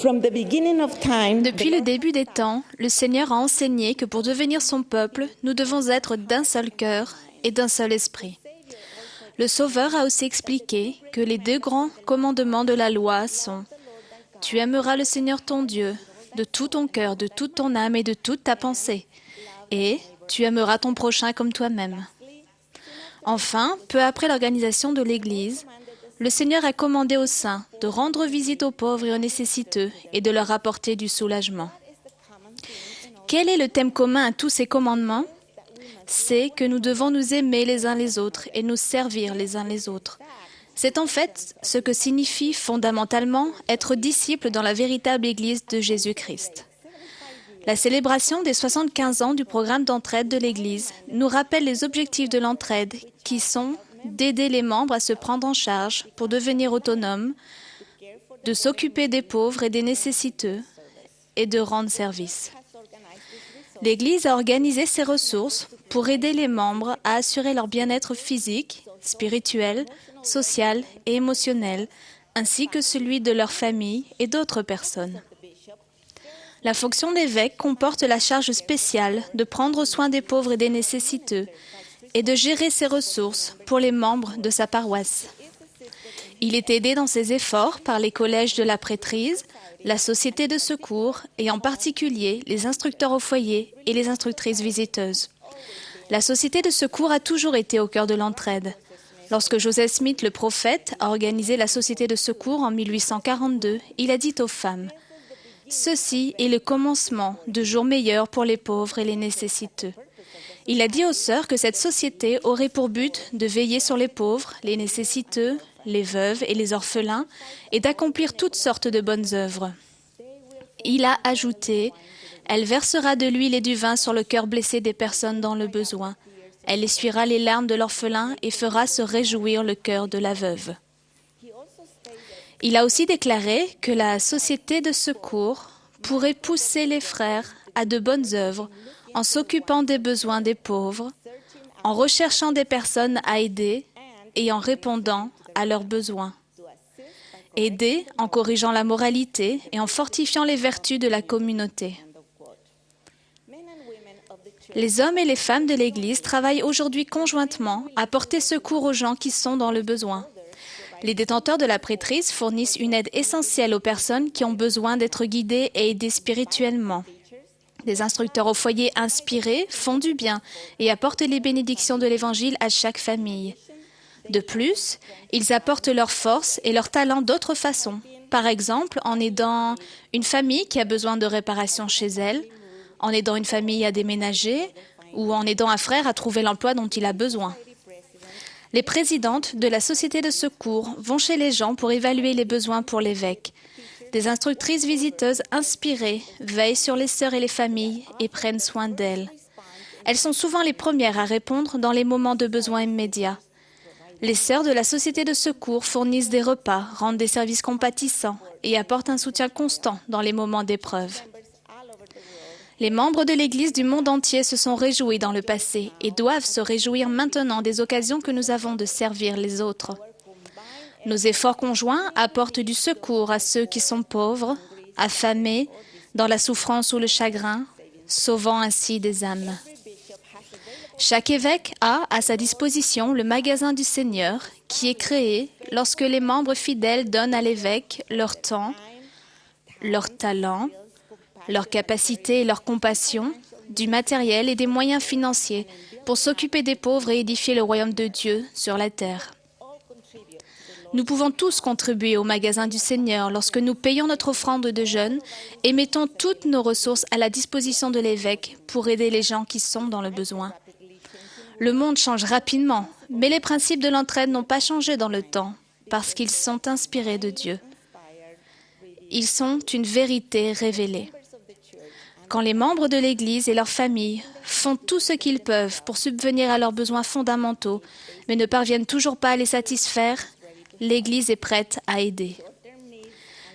Depuis le début des temps, le Seigneur a enseigné que pour devenir son peuple, nous devons être d'un seul cœur et d'un seul esprit. Le Sauveur a aussi expliqué que les 2 grands commandements de la loi sont « Tu aimeras le Seigneur ton Dieu de tout ton cœur, de toute ton âme et de toute ta pensée. » Et « Tu aimeras ton prochain comme toi-même. » Enfin, peu après l'organisation de l'Église, le Seigneur a commandé aux saints de rendre visite aux pauvres et aux nécessiteux et de leur apporter du soulagement. Quel est le thème commun à tous ces commandements? C'est que nous devons nous aimer les uns les autres et nous servir les uns les autres. C'est en fait ce que signifie fondamentalement être disciple dans la véritable Église de Jésus-Christ. La célébration des 75 ans du programme d'entraide de l'Église nous rappelle les objectifs de l'entraide qui sont d'aider les membres à se prendre en charge pour devenir autonomes, de s'occuper des pauvres et des nécessiteux et de rendre service. L'Église a organisé ses ressources pour aider les membres à assurer leur bien-être physique, spirituel, social et émotionnel, ainsi que celui de leur famille et d'autres personnes. La fonction d'évêque comporte la charge spéciale de prendre soin des pauvres et des nécessiteux et de gérer ses ressources pour les membres de sa paroisse. Il est aidé dans ses efforts par les collèges de la prêtrise, la société de secours et en particulier les instructeurs au foyer et les instructrices visiteuses. La société de secours a toujours été au cœur de l'entraide. Lorsque Joseph Smith, le prophète, a organisé la société de secours en 1842, il a dit aux femmes « Ceci est le commencement de jours meilleurs pour les pauvres et les nécessiteux. » Il a dit aux sœurs que cette société aurait pour but de veiller sur les pauvres, les nécessiteux, les veuves et les orphelins et d'accomplir toutes sortes de bonnes œuvres. Il a ajouté « Elle versera de l'huile et du vin sur le cœur blessé des personnes dans le besoin. Elle essuiera les larmes de l'orphelin et fera se réjouir le cœur de la veuve. » Il a aussi déclaré que la société de secours pourrait pousser les frères à de bonnes œuvres en s'occupant des besoins des pauvres, en recherchant des personnes à aider et en répondant à leurs besoins. Aider en corrigeant la moralité et en fortifiant les vertus de la communauté. Les hommes et les femmes de l'Église travaillent aujourd'hui conjointement à porter secours aux gens qui sont dans le besoin. Les détenteurs de la prêtrise fournissent une aide essentielle aux personnes qui ont besoin d'être guidées et aidées spirituellement. Des instructeurs au foyer inspirés font du bien et apportent les bénédictions de l'Évangile à chaque famille. De plus, ils apportent leur force et leur talent d'autres façons. Par exemple, en aidant une famille qui a besoin de réparation chez elle, en aidant une famille à déménager ou en aidant un frère à trouver l'emploi dont il a besoin. Les présidentes de la société de secours vont chez les gens pour évaluer les besoins pour l'évêque. Des instructrices visiteuses inspirées veillent sur les sœurs et les familles et prennent soin d'elles. Elles sont souvent les premières à répondre dans les moments de besoin immédiats. Les sœurs de la société de secours fournissent des repas, rendent des services compatissants et apportent un soutien constant dans les moments d'épreuve. Les membres de l'Église du monde entier se sont réjouis dans le passé et doivent se réjouir maintenant des occasions que nous avons de servir les autres. Nos efforts conjoints apportent du secours à ceux qui sont pauvres, affamés, dans la souffrance ou le chagrin, sauvant ainsi des âmes. Chaque évêque a à sa disposition le magasin du Seigneur qui est créé lorsque les membres fidèles donnent à l'évêque leur temps, leur talent, leur capacité et leur compassion, du matériel et des moyens financiers pour s'occuper des pauvres et édifier le royaume de Dieu sur la terre. Nous pouvons tous contribuer au magasin du Seigneur lorsque nous payons notre offrande de jeûne et mettons toutes nos ressources à la disposition de l'évêque pour aider les gens qui sont dans le besoin. Le monde change rapidement, mais les principes de l'entraide n'ont pas changé dans le temps parce qu'ils sont inspirés de Dieu. Ils sont une vérité révélée. Quand les membres de l'Église et leurs familles font tout ce qu'ils peuvent pour subvenir à leurs besoins fondamentaux, mais ne parviennent toujours pas à les satisfaire, l'Église est prête à aider.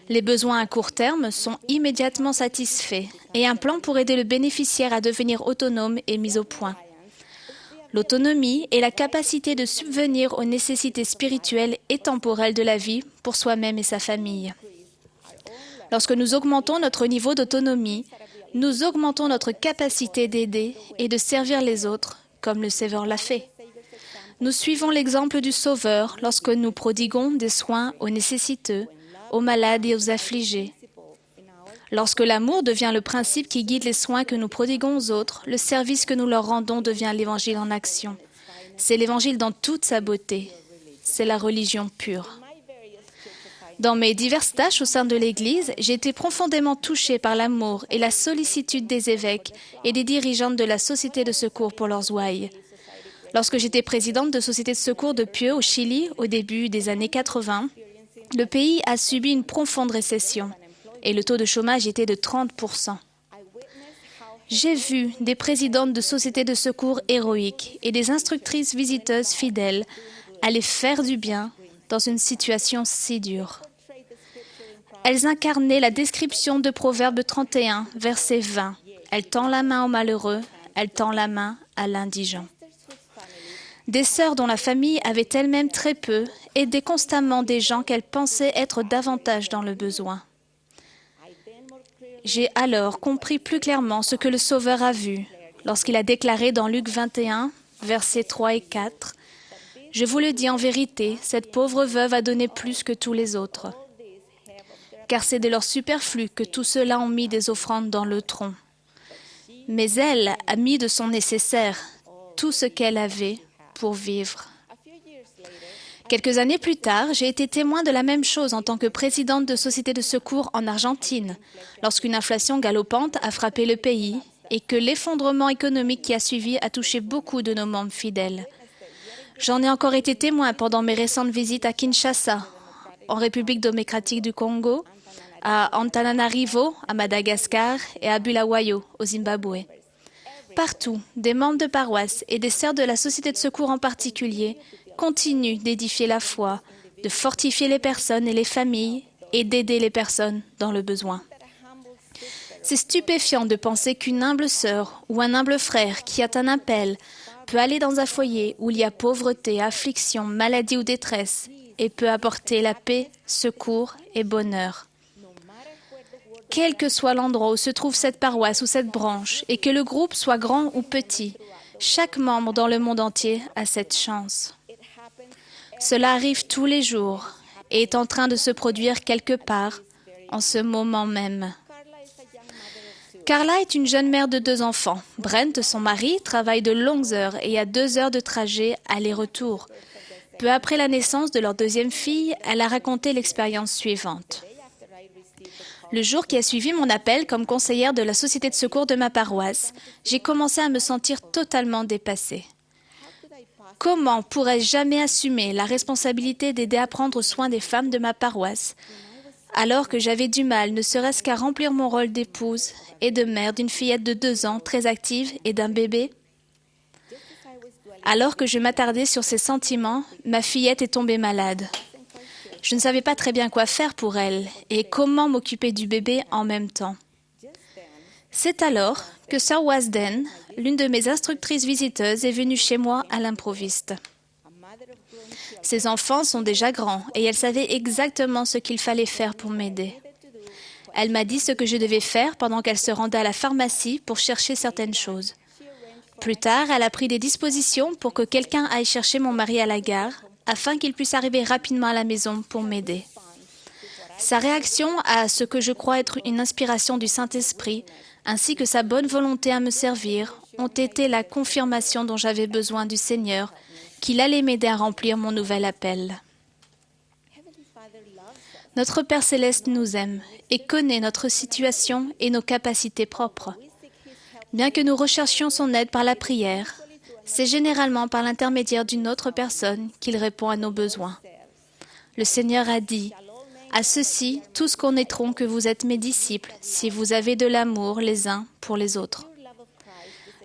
Les besoins à court terme sont immédiatement satisfaits et un plan pour aider le bénéficiaire à devenir autonome est mis au point. L'autonomie est la capacité de subvenir aux nécessités spirituelles et temporelles de la vie pour soi-même et sa famille. Lorsque nous augmentons notre niveau d'autonomie, nous augmentons notre capacité d'aider et de servir les autres, comme le Sauveur l'a fait. Nous suivons l'exemple du Sauveur lorsque nous prodiguons des soins aux nécessiteux, aux malades et aux affligés. Lorsque l'amour devient le principe qui guide les soins que nous prodiguons aux autres, le service que nous leur rendons devient l'Évangile en action. C'est l'Évangile dans toute sa beauté. C'est la religion pure. Dans mes diverses tâches au sein de l'Église, j'ai été profondément touchée par l'amour et la sollicitude des évêques et des dirigeantes de la Société de secours pour leurs ouailles. Lorsque j'étais présidente de Société de secours de Pieux au Chili au début des années 80, le pays a subi une profonde récession et le taux de chômage était de 30%. J'ai vu des présidentes de sociétés de secours héroïques et des instructrices visiteuses fidèles aller faire du bien dans une situation si dure. Elles incarnaient la description de Proverbe 31, verset 20. Elle tend la main au malheureux, elle tend la main à l'indigent. Des sœurs dont la famille avait elle-même très peu aidaient constamment des gens qu'elles pensaient être davantage dans le besoin. J'ai alors compris plus clairement ce que le Sauveur a vu lorsqu'il a déclaré dans Luc 21, versets 3 et 4, « Je vous le dis en vérité, cette pauvre veuve a donné plus que tous les autres, car c'est de leur superflu que tous ceux-là ont mis des offrandes dans le tronc. Mais elle a mis de son nécessaire tout ce qu'elle avait pour vivre. » Quelques années plus tard, j'ai été témoin de la même chose en tant que présidente de société de secours en Argentine, lorsqu'une inflation galopante a frappé le pays et que l'effondrement économique qui a suivi a touché beaucoup de nos membres fidèles. J'en ai encore été témoin pendant mes récentes visites à Kinshasa, en République démocratique du Congo, à Antananarivo, à Madagascar et à Bulawayo, au Zimbabwe. Partout, des membres de paroisse et des sœurs de la Société de secours en particulier continuent d'édifier la foi, de fortifier les personnes et les familles et d'aider les personnes dans le besoin. C'est stupéfiant de penser qu'une humble sœur ou un humble frère qui a un appel peut aller dans un foyer où il y a pauvreté, affliction, maladie ou détresse et peut apporter la paix, secours et bonheur. Quel que soit l'endroit où se trouve cette paroisse ou cette branche, et que le groupe soit grand ou petit, chaque membre dans le monde entier a cette chance. Cela arrive tous les jours et est en train de se produire quelque part en ce moment même. Carla est une jeune mère de 2 enfants. Brent, son mari, travaille de longues heures et a 2 heures de trajet aller-retour. Peu après la naissance de leur 2e fille, elle a raconté l'expérience suivante. Le jour qui a suivi mon appel comme conseillère de la Société de secours de ma paroisse, j'ai commencé à me sentir totalement dépassée. Comment pourrais-je jamais assumer la responsabilité d'aider à prendre soin des femmes de ma paroisse, alors que j'avais du mal ne serait-ce qu'à remplir mon rôle d'épouse et de mère d'une fillette de 2 ans très active et d'un bébé? Alors que je m'attardais sur ses sentiments, ma fillette est tombée malade. Je ne savais pas très bien quoi faire pour elle et comment m'occuper du bébé en même temps. C'est alors que Sœur Wasden, l'une de mes instructrices visiteuses, est venue chez moi à l'improviste. Ses enfants sont déjà grands et elle savait exactement ce qu'il fallait faire pour m'aider. Elle m'a dit ce que je devais faire pendant qu'elle se rendait à la pharmacie pour chercher certaines choses. Plus tard, elle a pris des dispositions pour que quelqu'un aille chercher mon mari à la gare afin qu'il puisse arriver rapidement à la maison pour m'aider. Sa réaction à ce que je crois être une inspiration du Saint-Esprit, ainsi que sa bonne volonté à me servir, ont été la confirmation dont j'avais besoin du Seigneur, qu'il allait m'aider à remplir mon nouvel appel. Notre Père céleste nous aime et connaît notre situation et nos capacités propres. Bien que nous recherchions son aide par la prière, c'est généralement par l'intermédiaire d'une autre personne qu'il répond à nos besoins. Le Seigneur a dit « À ceux-ci, tous connaîtront que vous êtes mes disciples, si vous avez de l'amour les uns pour les autres. »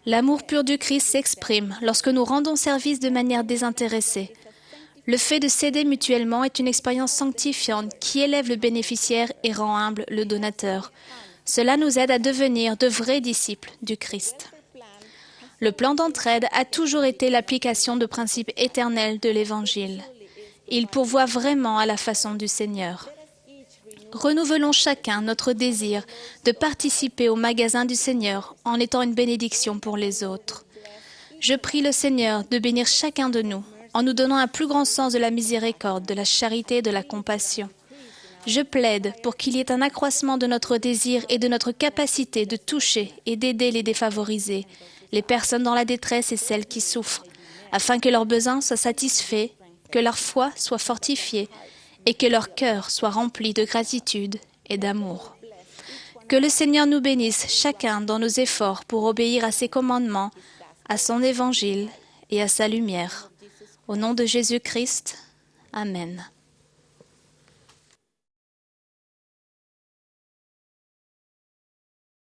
L'amour pur du Christ s'exprime lorsque nous rendons service de manière désintéressée. Le fait de s'aider mutuellement est une expérience sanctifiante qui élève le bénéficiaire et rend humble le donateur. Cela nous aide à devenir de vrais disciples du Christ. Le plan d'entraide a toujours été l'application de principes éternels de l'Évangile. Il pourvoit vraiment à la façon du Seigneur. renouvelons chacun notre désir de participer au magasin du Seigneur en étant une bénédiction pour les autres. Je prie le Seigneur de bénir chacun de nous en nous donnant un plus grand sens de la miséricorde, de la charité et de la compassion. Je plaide pour qu'il y ait un accroissement de notre désir et de notre capacité de toucher et d'aider les défavorisés, les personnes dans la détresse et celles qui souffrent, afin que leurs besoins soient satisfaits, que leur foi soit fortifiée et que leur cœur soit rempli de gratitude et d'amour. Que le Seigneur nous bénisse chacun dans nos efforts pour obéir à ses commandements, à son évangile et à sa lumière. Au nom de Jésus-Christ, Amen.